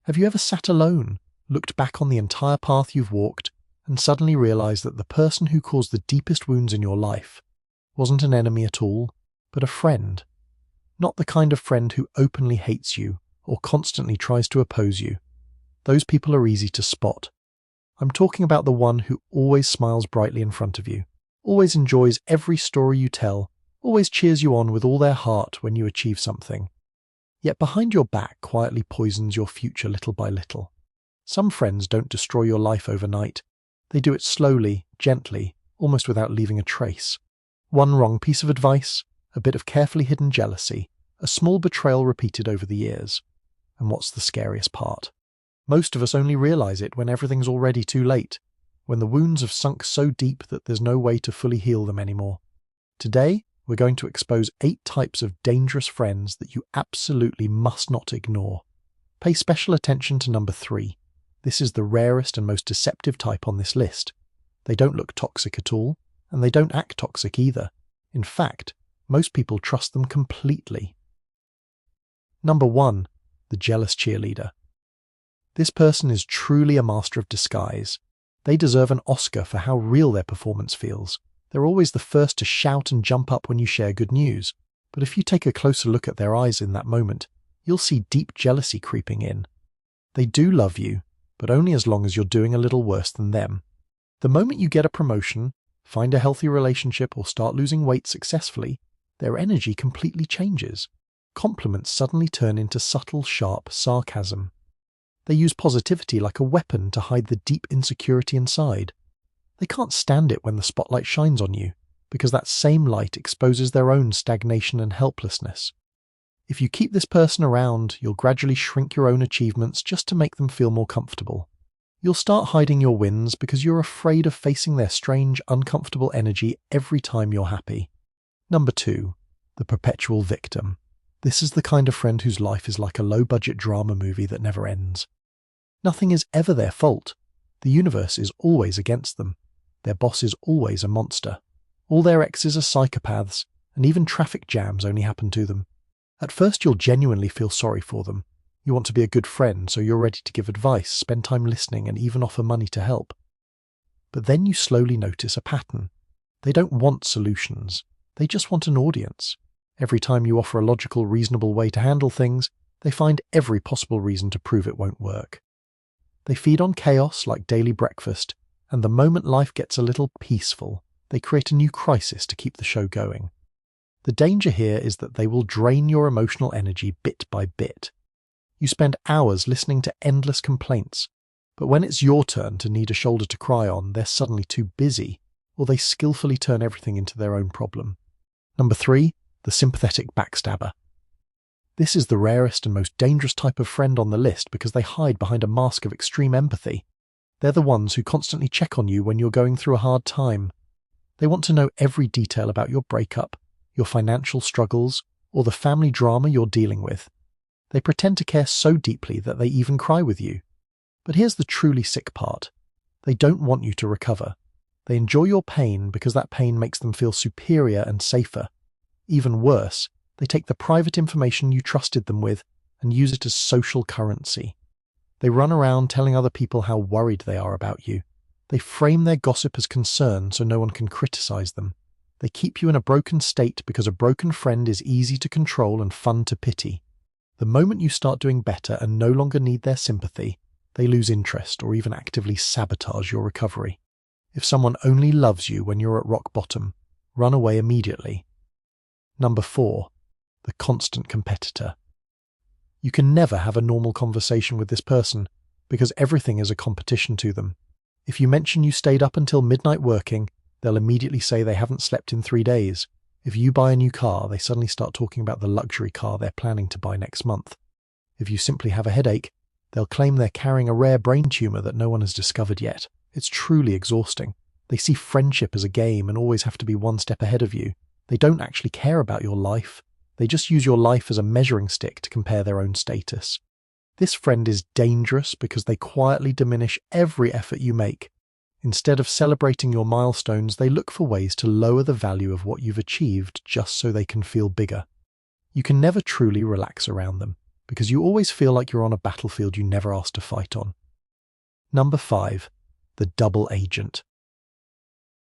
Have you ever sat alone, looked back on the entire path you've walked, and suddenly realized that the person who caused the deepest wounds in your life wasn't an enemy at all, but a friend? Not the kind of friend who openly hates you or constantly tries to oppose you. Those people are easy to spot. I'm talking about the one who always smiles brightly in front of you, always enjoys every story you tell, always cheers you on with all their heart when you achieve something, yet behind your back quietly poisons your future little by little. Some friends don't destroy your life overnight. They do it slowly, gently, almost without leaving a trace. One wrong piece of advice, a bit of carefully hidden jealousy, a small betrayal repeated over the years. And what's the scariest part? Most of us only realize it when everything's already too late, when the wounds have sunk so deep that there's no way to fully heal them anymore. Today, we're going to expose 8 types of dangerous friends that you absolutely must not ignore. Pay special attention to number 3. This is the rarest and most deceptive type on this list. They don't look toxic at all, and they don't act toxic either. In fact, most people trust them completely. Number 1. The jealous cheerleader. This person is truly a master of disguise. They deserve an Oscar for how real their performance feels. They're always the first to shout and jump up when you share good news. But if you take a closer look at their eyes in that moment, you'll see deep jealousy creeping in. They do love you, but only as long as you're doing a little worse than them. The moment you get a promotion, find a healthy relationship, or start losing weight successfully, their energy completely changes. Compliments suddenly turn into subtle, sharp sarcasm. They use positivity like a weapon to hide the deep insecurity inside. They can't stand it when the spotlight shines on you, because that same light exposes their own stagnation and helplessness. If you keep this person around, you'll gradually shrink your own achievements just to make them feel more comfortable. You'll start hiding your wins because you're afraid of facing their strange, uncomfortable energy every time you're happy. Number 2. The perpetual victim. This is the kind of friend whose life is like a low-budget drama movie that never ends. Nothing is ever their fault. The universe is always against them. Their boss is always a monster. All their exes are psychopaths, and even traffic jams only happen to them. At first you'll genuinely feel sorry for them. You want to be a good friend, so you're ready to give advice, spend time listening, and even offer money to help. But then you slowly notice a pattern. They don't want solutions. They just want an audience. Every time you offer a logical, reasonable way to handle things, they find every possible reason to prove it won't work. They feed on chaos like daily breakfast, and the moment life gets a little peaceful, they create a new crisis to keep the show going. The danger here is that they will drain your emotional energy bit by bit. You spend hours listening to endless complaints, but when it's your turn to need a shoulder to cry on, they're suddenly too busy, or they skillfully turn everything into their own problem. Number 3. The sympathetic backstabber. This is the rarest and most dangerous type of friend on the list because they hide behind a mask of extreme empathy. They're the ones who constantly check on you when you're going through a hard time. They want to know every detail about your breakup, your financial struggles, or the family drama you're dealing with. They pretend to care so deeply that they even cry with you. But here's the truly sick part. They don't want you to recover. They enjoy your pain because that pain makes them feel superior and safer. Even worse, they take the private information you trusted them with and use it as social currency. They run around telling other people how worried they are about you. They frame their gossip as concern so no one can criticize them. They keep you in a broken state because a broken friend is easy to control and fun to pity. The moment you start doing better and no longer need their sympathy, they lose interest or even actively sabotage your recovery. If someone only loves you when you're at rock bottom, run away immediately. Number 4. The constant competitor. You can never have a normal conversation with this person because everything is a competition to them. If you mention you stayed up until midnight working, they'll immediately say they haven't slept in 3 days. If you buy a new car, they suddenly start talking about the luxury car they're planning to buy next month. If you simply have a headache, they'll claim they're carrying a rare brain tumor that no one has discovered yet. It's truly exhausting. They see friendship as a game and always have to be one step ahead of you. They don't actually care about your life. They just use your life as a measuring stick to compare their own status. This friend is dangerous because they quietly diminish every effort you make. Instead of celebrating your milestones, they look for ways to lower the value of what you've achieved just so they can feel bigger. You can never truly relax around them. because you always feel like you're on a battlefield you never asked to fight on. Number 5. The double agent.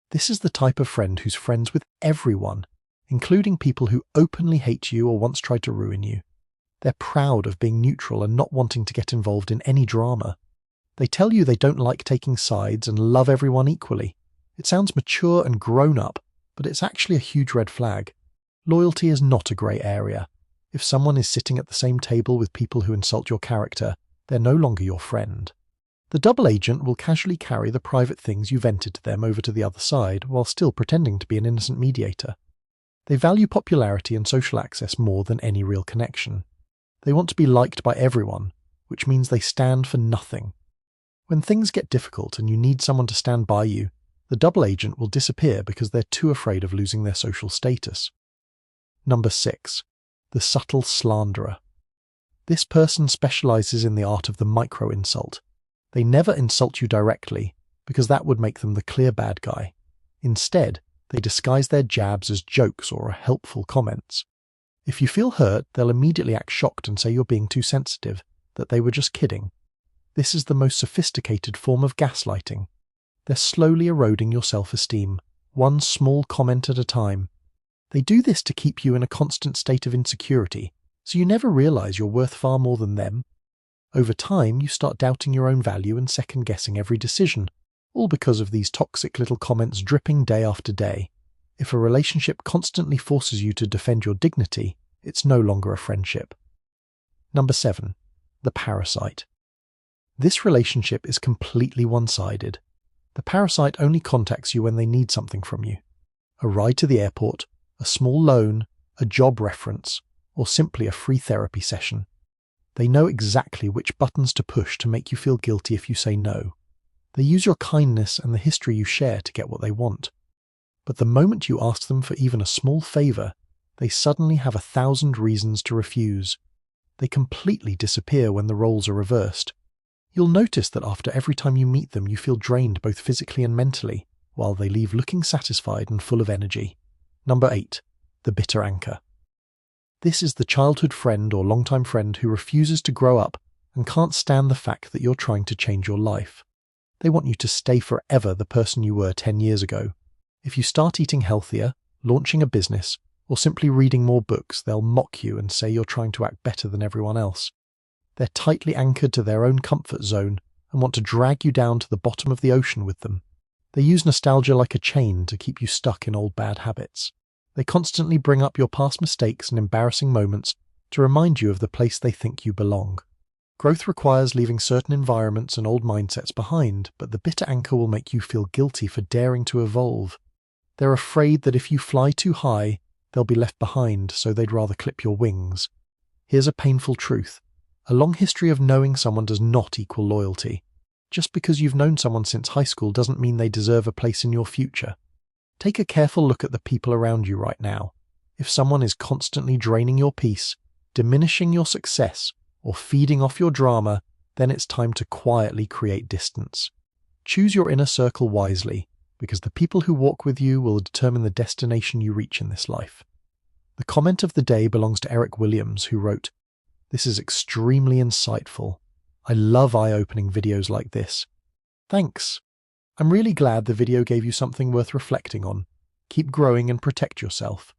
This is the type of friend who's friends with everyone, including people who openly hate you or once tried to ruin you. They're proud of being neutral and not wanting to get involved in any drama. They tell you they don't like taking sides and love everyone equally. It sounds mature and grown up, but it's actually a huge red flag. Loyalty is not a grey area. If someone is sitting at the same table with people who insult your character, they're no longer your friend. The double agent will casually carry the private things you vented to them over to the other side while still pretending to be an innocent mediator. They value popularity and social access more than any real connection. They want to be liked by everyone, which means they stand for nothing. When things get difficult and you need someone to stand by you, the double agent will disappear because they're too afraid of losing their social status. Number 6. The subtle slanderer. This person specializes in the art of the micro-insult. They never insult you directly, because that would make them the clear bad guy. Instead, they disguise their jabs as jokes or helpful comments. If you feel hurt, they'll immediately act shocked and say you're being too sensitive, that they were just kidding. This is the most sophisticated form of gaslighting. They're slowly eroding your self-esteem, one small comment at a time. They do this to keep you in a constant state of insecurity, so you never realize you're worth far more than them. Over time, you start doubting your own value and second-guessing every decision, all because of these toxic little comments dripping day after day. If a relationship constantly forces you to defend your dignity, it's no longer a friendship. Number 7. The parasite. This relationship is completely one-sided. The parasite only contacts you when they need something from you. A ride to the airport, a small loan, a job reference, or simply a free therapy session. They know exactly which buttons to push to make you feel guilty if you say no. They use your kindness and the history you share to get what they want. But the moment you ask them for even a small favor, they suddenly have 1,000 reasons to refuse. They completely disappear when the roles are reversed. You'll notice that after every time you meet them, you feel drained both physically and mentally, while they leave looking satisfied and full of energy. Number 8. The bitter anchor. This is the childhood friend or longtime friend who refuses to grow up and can't stand the fact that you're trying to change your life. They want you to stay forever the person you were 10 years ago. If you start eating healthier, launching a business, or simply reading more books, they'll mock you and say you're trying to act better than everyone else. They're tightly anchored to their own comfort zone and want to drag you down to the bottom of the ocean with them. They use nostalgia like a chain to keep you stuck in old bad habits. They constantly bring up your past mistakes and embarrassing moments to remind you of the place they think you belong. Growth requires leaving certain environments and old mindsets behind, but the bitter anchor will make you feel guilty for daring to evolve. They're afraid that if you fly too high, they'll be left behind, so they'd rather clip your wings. Here's a painful truth. A long history of knowing someone does not equal loyalty. Just because you've known someone since high school doesn't mean they deserve a place in your future. Take a careful look at the people around you right now. If someone is constantly draining your peace, diminishing your success, or feeding off your drama, then it's time to quietly create distance. Choose your inner circle wisely, because the people who walk with you will determine the destination you reach in this life. The comment of the day belongs to Eric Williams, who wrote, "This is extremely insightful. I love eye-opening videos like this. Thanks. I'm really glad the video gave you something worth reflecting on. Keep growing and protect yourself."